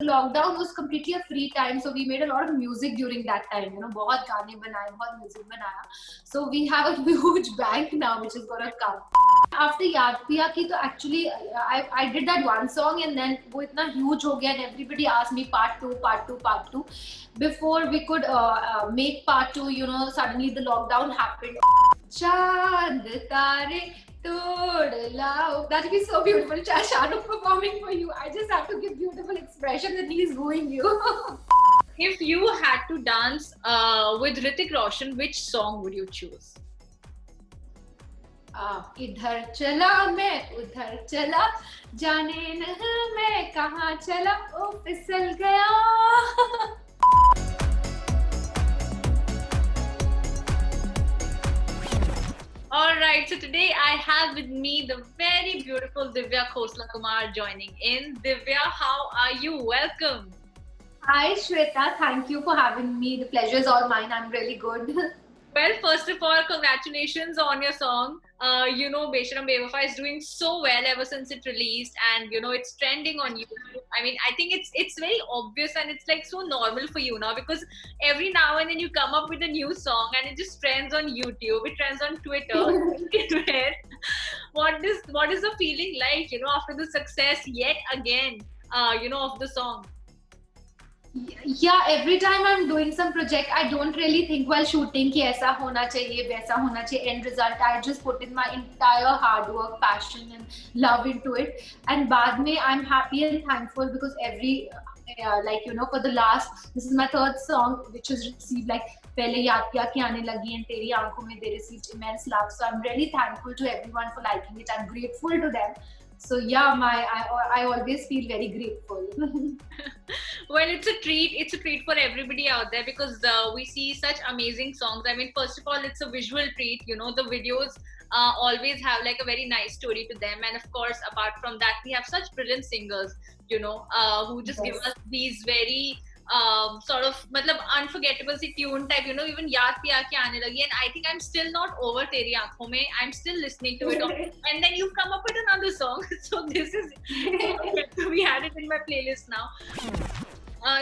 Lockdown was completely a free time, so we made a lot of music during that time. बहुत गाने बनाए, बहुत music बनाया. So we have a huge bank now, which is gonna come. After Yaad Piya ki, तो actually I did that one song and then वो इतना huge हो गया and everybody asked me part two, part two, part two. Before we could make part two, suddenly the lockdown happened. चांद तारे तोड़ lao. That'd be so beautiful. Shahrukh performing for you. I just have to give beautiful expression and he's wooing you. If you had to dance with Hrithik Roshan, which song would you choose? इधर चला मैं उधर चला जाने नहीं मैं कहाँ चला ओ फिसल गया. Alright, so today I have with me the very beautiful Divya Khosla Kumar joining in. Divya, how are you? Welcome. Hi Shweta, thank you for having me. The pleasure is all mine. I'm really good. Well, first of all, congratulations on your song. Besharam Bewafa is doing so well ever since it released, and it's trending on YouTube. I mean, I think it's very obvious and it's like so normal for you now, because every now and then you come up with a new song and it just trends on YouTube, it trends on Twitter. What is the feeling like, after the success yet again, of the song? Yeah, every time I'm doing some project, I don't really think while shooting कि ऐसा होना चाहिए, वैसा होना चाहिए. End result, I just put in my entire hard work, passion and love into it. And बाद में I'm happy and thankful because for the last, this is my third song which has received पहले याद पिया की आने लगी and तेरी आंखों में they received immense love. So I'm really thankful to everyone for liking it. I'm grateful to them. So yeah, I always feel very grateful. Well, it's a treat. It's a treat for everybody out there because we see such amazing songs. I mean, first of all, it's a visual treat. The videos always have like a very nice story to them, and of course, apart from that, we have such brilliant singers. Who just give us these very sort of unforgettable si tune type, even Yaad Piya Ki Aane Lagi, and I think I'm still not over Teri Aankhon Mein. I'm still listening to it and then you've come up with another song. So this is we had it in my playlist now.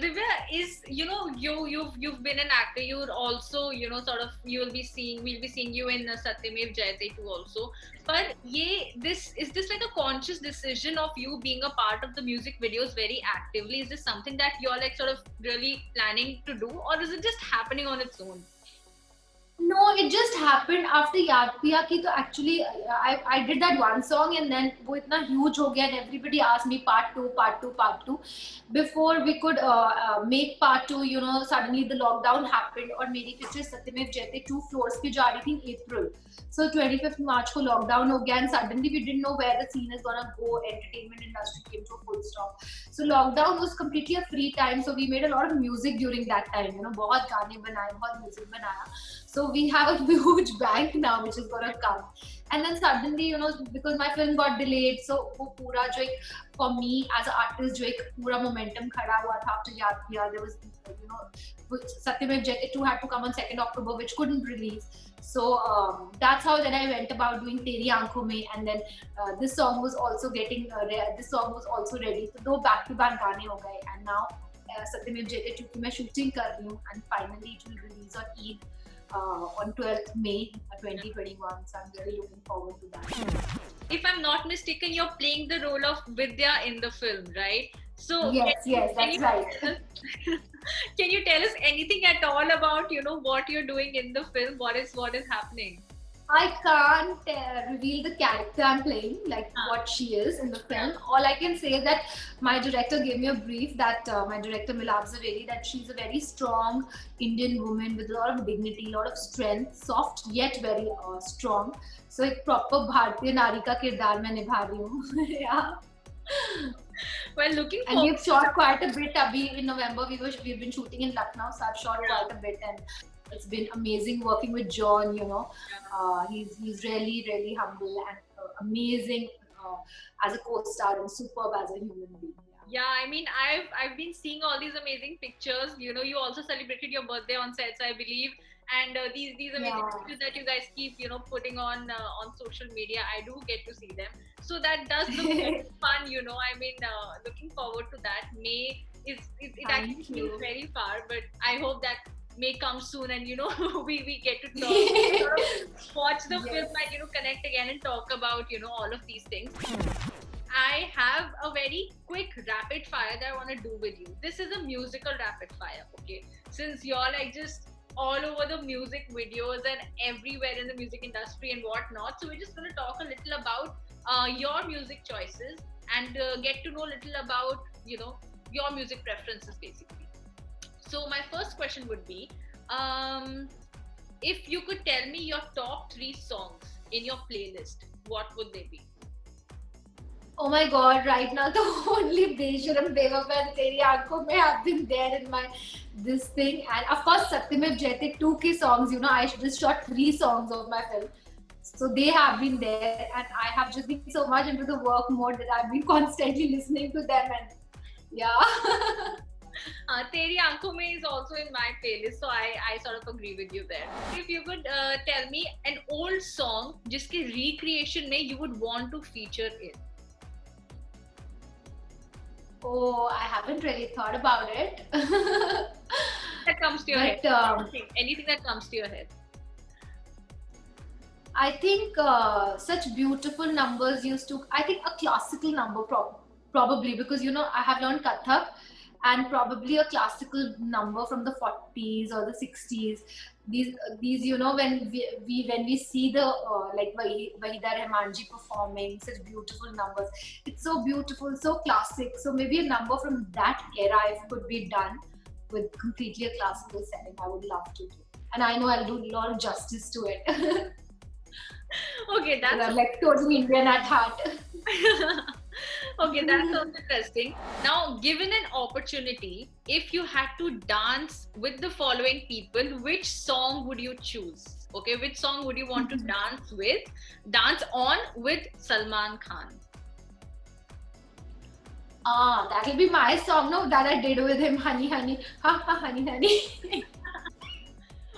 Divya, is you've been an actor. You're also we'll be seeing you in Satyamev Jayate too also. But is this like a conscious decision of you being a part of the music videos very actively? Is this something that you're like sort of really planning to do, or is it just happening on its own? No, it just happened after Yaad Piya ki. So actually, I did that one song and then वो इतना huge हो गया and everybody asked me part two, part two, part two. Before we could make part two, suddenly the lockdown happened और मेरी picture Satyamev Jayate 2 floors पे जा रही थी in April. So 25th March को lockdown हो गया and suddenly we didn't know where the scene is gonna go. Entertainment industry came to a full stop. So lockdown was completely a free time. So we made a lot of music during that time. बहुत गाने बनाए, बहुत music बनाया. So we have a huge bank now, which is gonna come. And then suddenly, because my film got delayed, so वो पूरा जो एक, for me as an artist, जो एक पूरा momentum खड़ा हुआ था after Yaad Piya, there was, Satyamev Jayate 2 had to come on 2nd October, which couldn't release. So that's how then I went about doing Teri Aankhon Mein, and then this song was also getting this song was also ready. So दो back-to-back गाने हो गए, and now Satyamev Jayate 2 की मैं shooting कर रही हूँ, and finally it will release on Eid. On 12th May 2021, so I'm really looking forward to that. If I'm not mistaken, you're playing the role of Vidya in the film, right? So yes, that's right. Can you tell us anything at all about what you're doing in the film? What is happening? I can't reveal the character I'm playing, what she is in the film. All I can say is that my director gave me a brief that my director Milab Zaveri, that she's a very strong Indian woman with a lot of dignity, a lot of strength, soft yet very strong. So एक proper भारतीय नारी का किरदार मैं निभा रही हूँ. Yeah. Well, looking and we've shot quite a bit. Abhi in November we've been shooting in Lucknow, so I've shot quite a bit, and it's been amazing working with John. He's really humble and amazing as a co-star and superb as a human being. Yeah, I mean, I've been seeing all these amazing pictures. You also celebrated your birthday on sets, I believe, and these amazing pictures that you guys keep putting on social media. I do get to see them, so that does look fun. I mean, looking forward to that. May it actually Thank seems you. very far, but I hope that may come soon, and we get to talk, sort of watch the film, Yes. and connect again and talk about all of these things. I have a very quick rapid fire that I want to do with you. This is a musical rapid fire, okay? Since you're like just all over the music videos and everywhere in the music industry and whatnot, so we're just going to talk a little about your music choices and get to know a little about your music preferences, basically. So my first question would be, if you could tell me your top 3 songs in your playlist, what would they be? Oh my god, right now the only Besharam Bewafa and Teri Aankhon Mein have been there in my this thing. And of course Satyamev Jayate 2 songs, I just shot 3 songs of my film. So they have been there, and I have just been so much into the work mode that I've been constantly listening to them, and yeah. Teri Aankhon Mein is also in my playlist, so I sort of agree with you there. If you could tell me an old song जिसके recreation में you would want to feature in. Oh, I haven't really thought about it. That comes to your But head. Anything that comes to your head. I think such beautiful numbers used to. I think a classical number probably, because I have learned Kathak, and probably a classical number from the 40s or the 60s. These when we see the like Wahida Rehmanji performing such beautiful numbers. It's so beautiful, so classic. So maybe a number from that era, if it could be done with completely a classical setting, I would love to do. And I know I'll do a lot of justice to it. Okay, that's I'm like totally Indian at heart. okay, that sounds interesting. Now, given an opportunity, if you had to dance with the following people, which song would you choose? Okay, which song would you want to dance on with Salman Khan? That'll be my song, no, that I did with him, Honey Honey, ha ha, Honey Honey.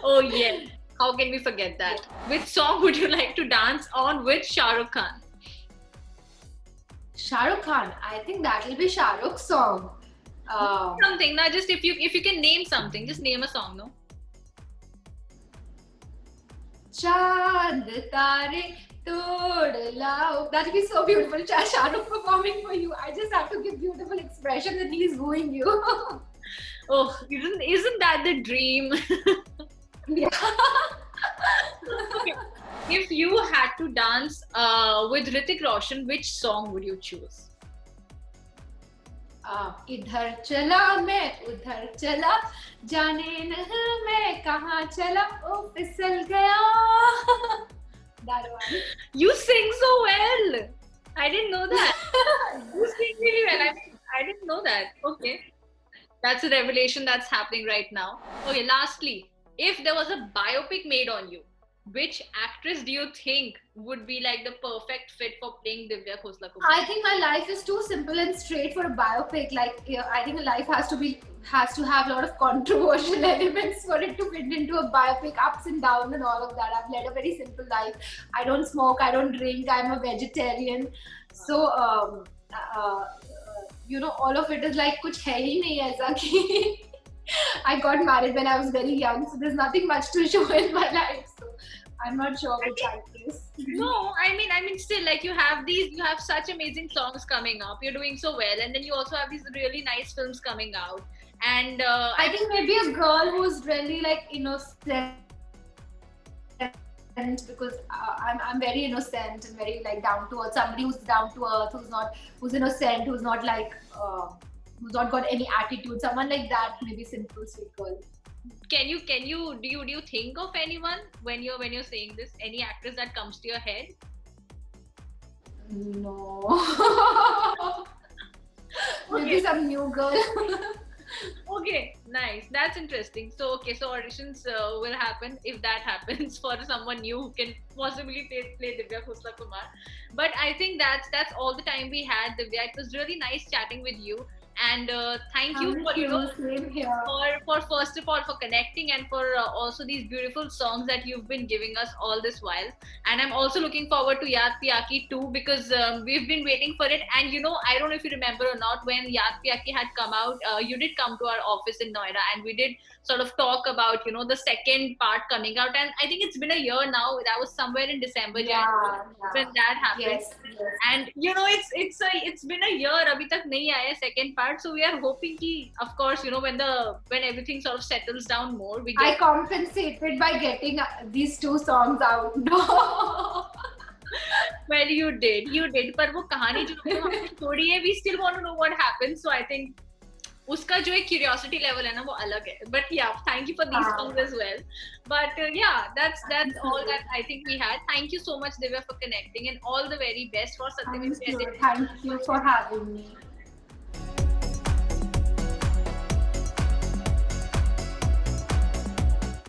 Oh yeah, how can we forget that? Which song would you like to dance on with Shah Rukh Khan? Shah Rukh Khan, I think that'll be Shah Rukh's song. Something, not just if you can name something, just name a song, no? Chand Tare Tod Lao. That'll be so beautiful. Shah Rukh performing for you. I just have to give beautiful expression and he's wooing you. Oh, isn't that the dream? Yeah. Okay. If you had to dance with Hrithik Roshan, which song would you choose? इधर चला मैं उधर चला जाने नहीं मैं कहाँ चला ओ फिसल गया. That one. You sing so well. I didn't know that. You sing really well. I didn't know that. Okay. That's a revelation that's happening right now. Okay, lastly, if there was a biopic made on you, which actress do you think would be like the perfect fit for playing Divya Khosla Kumar? I think my life is too simple and straight for a biopic. Like, I think a life has to have a lot of controversial elements for it to fit into a biopic, ups and downs and all of that. I've led a very simple life. I don't smoke, I don't drink, I'm a vegetarian. So, all of it is like कुछ है ही नहीं ऐसा कि I got married when I was very young, so there's nothing much to show in my life. So I'm not sure which actress. No, I mean, still, like you have such amazing songs coming up. You're doing so well, and then you also have these really nice films coming out. And I think maybe a girl who's really like innocent, because I'm very innocent and very like down to earth. Somebody who's down to earth, who's innocent, who's not like who's not got any attitude. Someone like that, maybe simple, sweet girl. do you think of anyone when you're saying this? Any actress that comes to your head? No. Maybe some new girl. Okay, nice. That's interesting. So auditions will happen if that happens for someone new who can possibly play Divya Khosla Kumar. But I think that's all the time we had, Divya. It was really nice chatting with you. And thank you for Same here. for first of all for connecting, and for also these beautiful songs that you've been giving us all this while. And I'm also looking forward to Yaad Piyaki too, because we've been waiting for it. And I don't know if you remember or not, when Yaad Piyaki had come out, you did come to our office in Noida, and we did sort of talk about the second part coming out. And I think it's been a year now. That was somewhere in December, January, when that happened. Yes, yes. And it's been a year, abhi tak nahi aaya second part. So we are hoping ki, of course, when everything sort of settles down more, we I get. compensated by getting these two songs out. No. Well, you did. पर वो कहानी जो हमने छोड़ी है, we still want to know what happened. So I think उसका जो एक curiosity level है ना, वो अलग है. But yeah, thank you for these songs as well. But yeah, that's all that I think we had. Thank you so much, Divya, for connecting, and all the very best for Satyam. Thank you for having me.